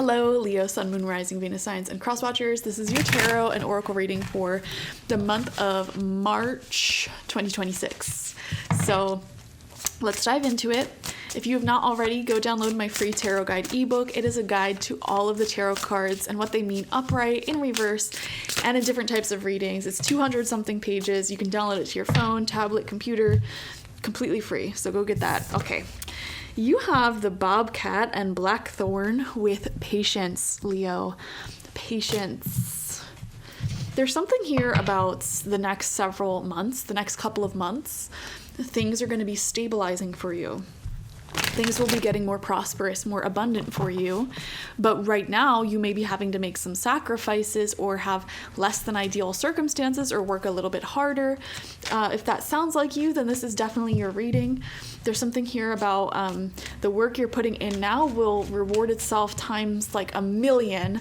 Hello, Leo, Sun, Moon, Rising, Venus signs, and cross watchers. This is your tarot and oracle reading for the month of March 2026. So let's dive into it. If you have not already, go download my free tarot guide ebook. It is a guide to all of the tarot cards and what they mean upright, in reverse, and in different types of readings. It's 200 something pages. You can download it to your phone, tablet, computer, completely free. So go get that. Okay. You have the Bobcat and Blackthorn with patience, Leo. Patience. There's something here about the next several months, the next couple of months. Things are going to be stabilizing for you. Things will be getting more prosperous, more abundant for you. But right now, you may be having to make some sacrifices or have less than ideal circumstances or work a little bit harder. If that sounds like you, then this is definitely your reading. There's something here about the work you're putting in now will reward itself times like 1,000,000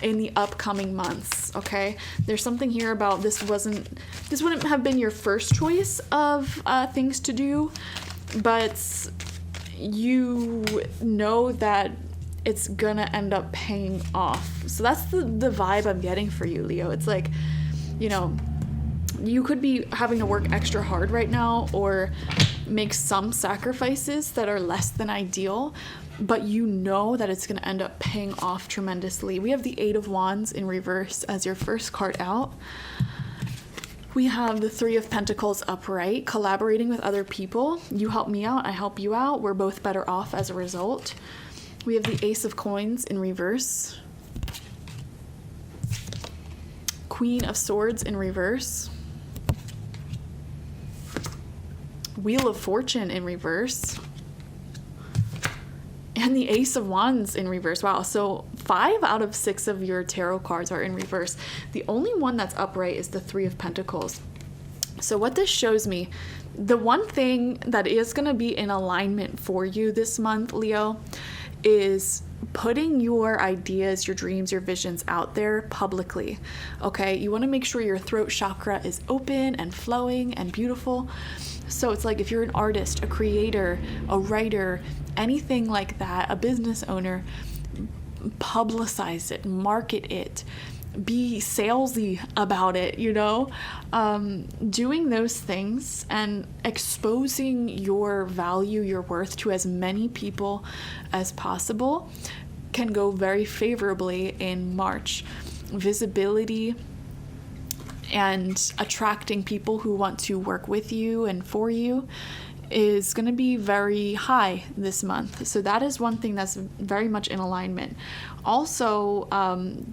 in the upcoming months, okay? There's something here about this wouldn't have been your first choice of things to do, but you know that it's gonna end up paying off. So that's the vibe I'm getting for you, Leo. It's like, you know, you could be having to work extra hard right now or make some sacrifices that are less than ideal, but you know that it's gonna end up paying off tremendously. We have the Eight of Wands in reverse as your first card out. We have the Three of Pentacles upright, collaborating with other people. You help me out, I help you out. We're both better off as a result. We have the Ace of Coins in reverse. Queen of Swords in reverse. Wheel of Fortune in reverse. And the Ace of Wands in reverse. Wow, so 5 out of 6 of your tarot cards are in reverse. The only one that's upright is the Three of Pentacles. So what this shows me, the one thing that is going to be in alignment for you this month, Leo, is putting your ideas, your dreams, your visions out there publicly, okay? You want to make sure your throat chakra is open and flowing and beautiful. So it's like if you're an artist, a creator, a writer, anything like that, a business owner, publicize it, market it, be salesy about it, you know? Doing those things and exposing your value, your worth to as many people as possible can go very favorably in March. Visibility and attracting people who want to work with you and for you is going to be very high this month. So that is one thing that's very much in alignment. Also,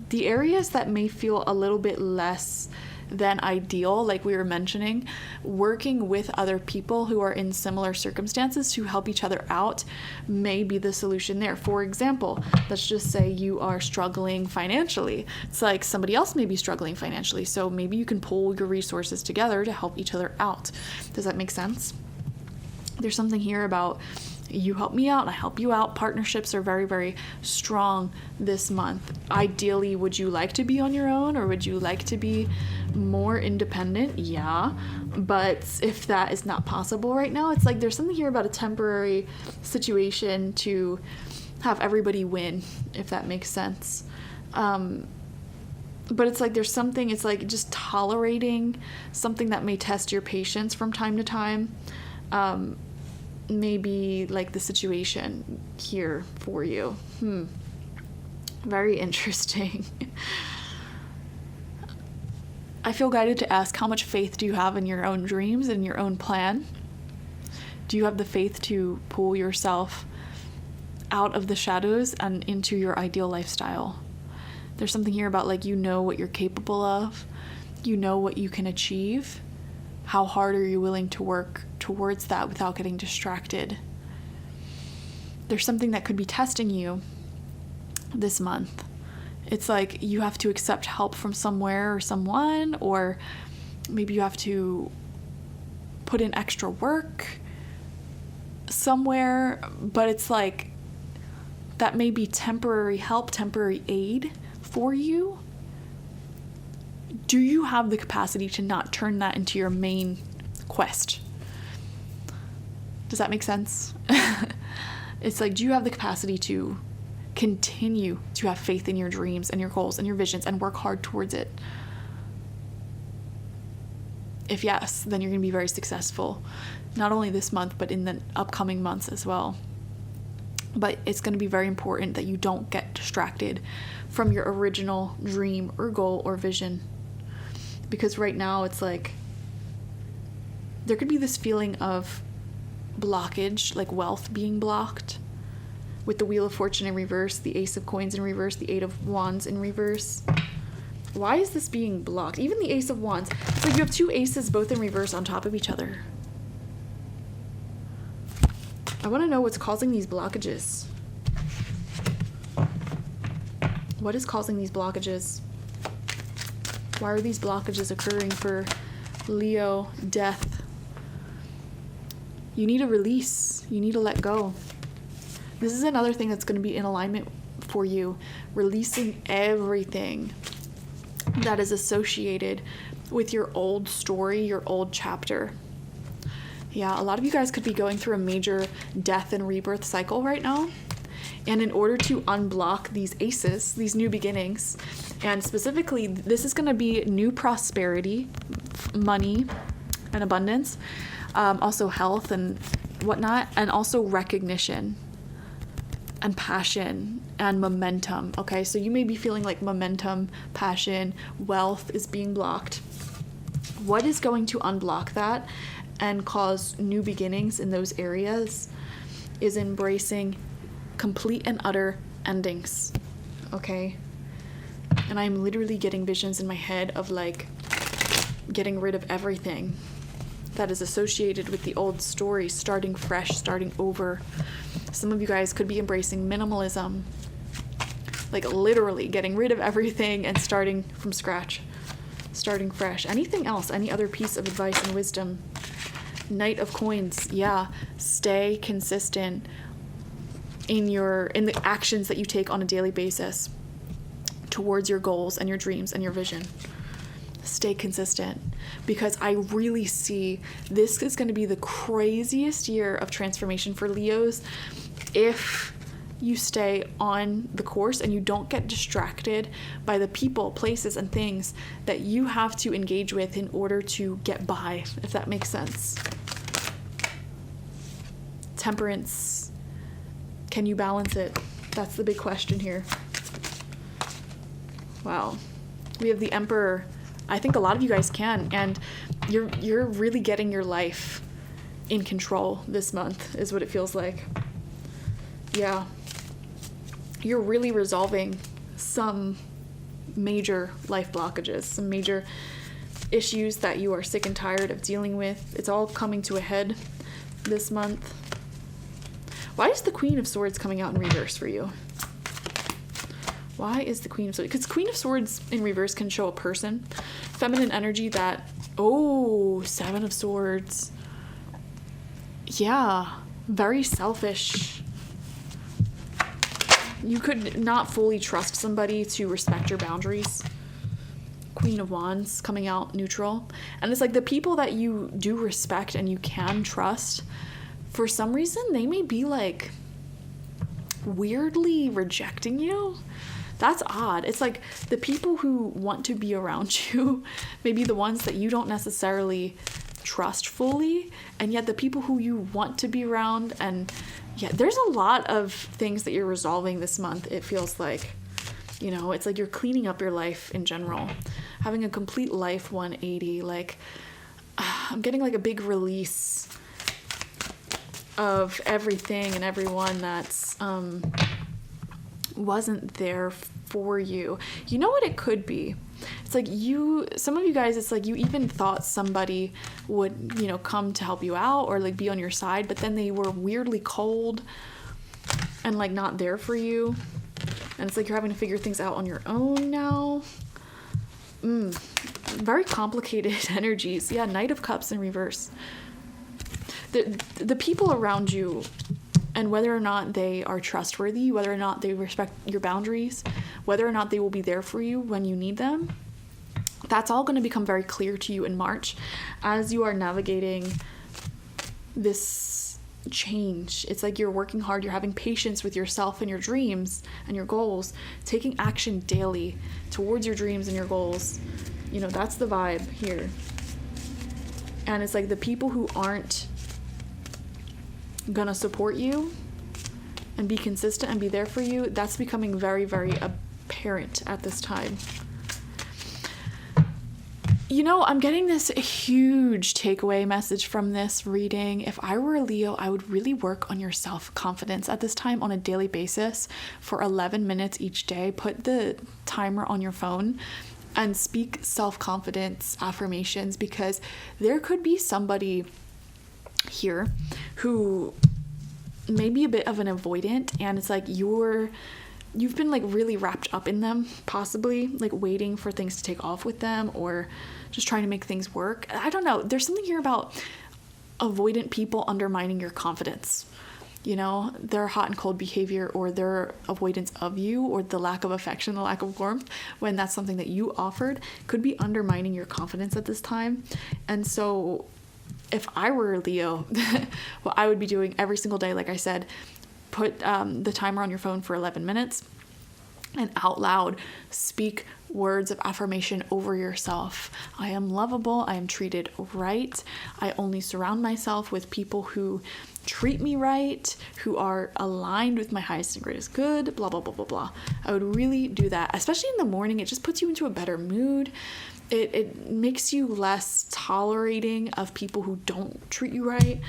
the areas that may feel a little bit less than ideal, like we were mentioning, working with other people who are in similar circumstances to help each other out may be the solution there. For example, let's just say you are struggling financially. It's like somebody else may be struggling financially, so maybe you can pull your resources together to help each other out. Does that make sense? There's something here about you help me out, I help you out. Partnerships are very, very strong this month. Ideally, would you like to be on your own or would you like to be more independent? Yeah, but if that is not possible right now, it's like there's something here about a temporary situation to have everybody win, if that makes sense. But it's like there's something, it's like just tolerating something that may test your patience from time to time. Maybe like the situation here for you. Very interesting. I feel guided to ask, how much faith do you have in your own dreams and your own plan? Do you have the faith to pull yourself out of the shadows and into your ideal lifestyle? There's something here about like, you know what you're capable of, you know what you can achieve. How hard are you willing to work towards that without getting distracted? There's something that could be testing you this month. It's like you have to accept help from somewhere or someone, or maybe you have to put in extra work somewhere, but it's like that may be temporary help, temporary aid for you. Do you have the capacity to not turn that into your main quest? Does that make sense? It's like, do you have the capacity to continue to have faith in your dreams and your goals and your visions and work hard towards it? If yes, then you're going to be very successful, not only this month, but in the upcoming months as well. But it's going to be very important that you don't get distracted from your original dream or goal or vision. Because right now it's like, there could be this feeling of blockage, like wealth being blocked, with the Wheel of Fortune in reverse, the Ace of Coins in reverse, the Eight of Wands in reverse. Why is this being blocked? Even the Ace of Wands. It's like you have two aces both in reverse on top of each other. I want to know what's causing these blockages. What is causing these blockages? Why are these blockages occurring for Leo, Death? You need to release. You need to let go. This is another thing that's going to be in alignment for you. Releasing everything that is associated with your old story, your old chapter. Yeah, a lot of you guys could be going through a major death and rebirth cycle right now. And in order to unblock these aces, these new beginnings, and specifically, this is going to be new prosperity, money, and abundance, also health and whatnot, and also recognition and passion and momentum. Okay, so you may be feeling like momentum, passion, wealth is being blocked. What is going to unblock that and cause new beginnings in those areas is embracing complete and utter endings. Okay, and I'm literally getting visions in my head of like getting rid of everything that is associated with the old story, starting fresh, starting over. Some of you guys could be embracing minimalism, like literally getting rid of everything and starting from scratch, starting fresh. Anything else? Any other piece of advice and wisdom? Knight of Coins. Yeah, stay consistent in the actions that you take on a daily basis towards your goals and your dreams and your vision. Stay consistent, because I really see this is going to be the craziest year of transformation for Leos if you stay on the course and you don't get distracted by the people, places, and things that you have to engage with in order to get by, if that makes sense. Temperance. Can you balance it? That's the big question here. Wow. We have the Emperor. I think a lot of you guys can, and you're really getting your life in control this month, is what it feels like. Yeah. You're really resolving some major life blockages, some major issues that you are sick and tired of dealing with. It's all coming to a head this month. Why is the Queen of Swords coming out in reverse for you? Why is the Queen of Swords? Because Queen of Swords in reverse can show a person, feminine energy that, Seven of Swords. Yeah, very selfish. You could not fully trust somebody to respect your boundaries. Queen of Wands coming out neutral. And it's like the people that you do respect and you can trust, for some reason, they may be like weirdly rejecting you. That's odd. It's like the people who want to be around you may be the ones that you don't necessarily trust fully, and yet the people who you want to be around, and yeah, there's a lot of things that you're resolving this month. It feels like, it's like you're cleaning up your life in general, having a complete life 180. Like, I'm getting like a big release of everything and everyone that's wasn't there for you. You know what it could be? It's like some of you guys, it's like you even thought somebody would, come to help you out or like be on your side, but then they were weirdly cold and like not there for you. And it's like you're having to figure things out on your own now. Very complicated energies. Yeah, Knight of Cups in reverse. The people around you, and whether or not they are trustworthy, whether or not they respect your boundaries, whether or not they will be there for you when you need them, that's all going to become very clear to you in March as you are navigating this, change. It's like you're working hard, you're having patience with yourself and your dreams and your goals, taking action daily towards your dreams and your goals. You know, that's the vibe here. And it's like the people who aren't gonna support you and be consistent and be there for you, that's becoming very, very apparent at this time. You know, I'm getting this huge takeaway message from this reading. If I were a Leo, I would really work on your self-confidence at this time on a daily basis for 11 minutes each day. Put the timer on your phone and speak self-confidence affirmations, because there could be somebody here who may be a bit of an avoidant, and it's like you've been like really wrapped up in them, possibly like waiting for things to take off with them, or just trying to make things work. I don't know. There's something here about avoidant people undermining your confidence. You know, their hot and cold behavior, or their avoidance of you, or the lack of affection, the lack of warmth, when that's something that you offered, could be undermining your confidence at this time. And so if I were Leo, what I would be doing every single day, like I said, put the timer on your phone for 11 minutes and out loud speak words of affirmation over yourself. I am lovable. I am treated right. I only surround myself with people who treat me right, who are aligned with my highest and greatest good, blah, blah, blah, blah, blah. I would really do that, especially in the morning. It just puts you into a better mood. It makes you less tolerating of people who don't treat you right,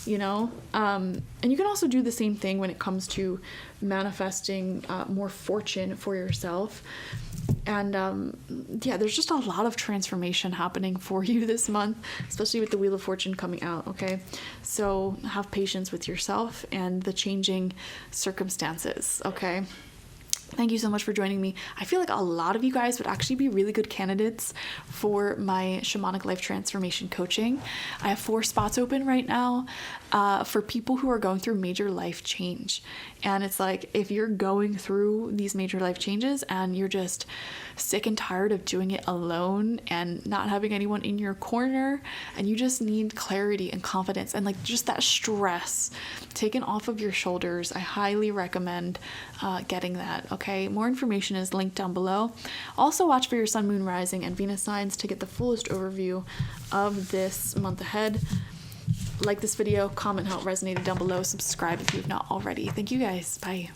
you know? And you can also do the same thing when it comes to manifesting more fortune for yourself. And yeah, there's just a lot of transformation happening for you this month, especially with the Wheel of Fortune coming out, okay? So have patience with yourself and the changing circumstances, okay? Thank you so much for joining me. I feel like a lot of you guys would actually be really good candidates for my Shamanic Life Transformation Coaching. I have 4 spots open right now for people who are going through major life change. And it's like, if you're going through these major life changes and you're just sick and tired of doing it alone and not having anyone in your corner, and you just need clarity and confidence and like just that stress taken off of your shoulders, I highly recommend getting that. Okay, more information is linked down below. Also watch for your sun, moon, rising, and Venus signs to get the fullest overview of this month ahead. Like this video, comment how it resonated down below, subscribe if you've not already. Thank you guys. Bye.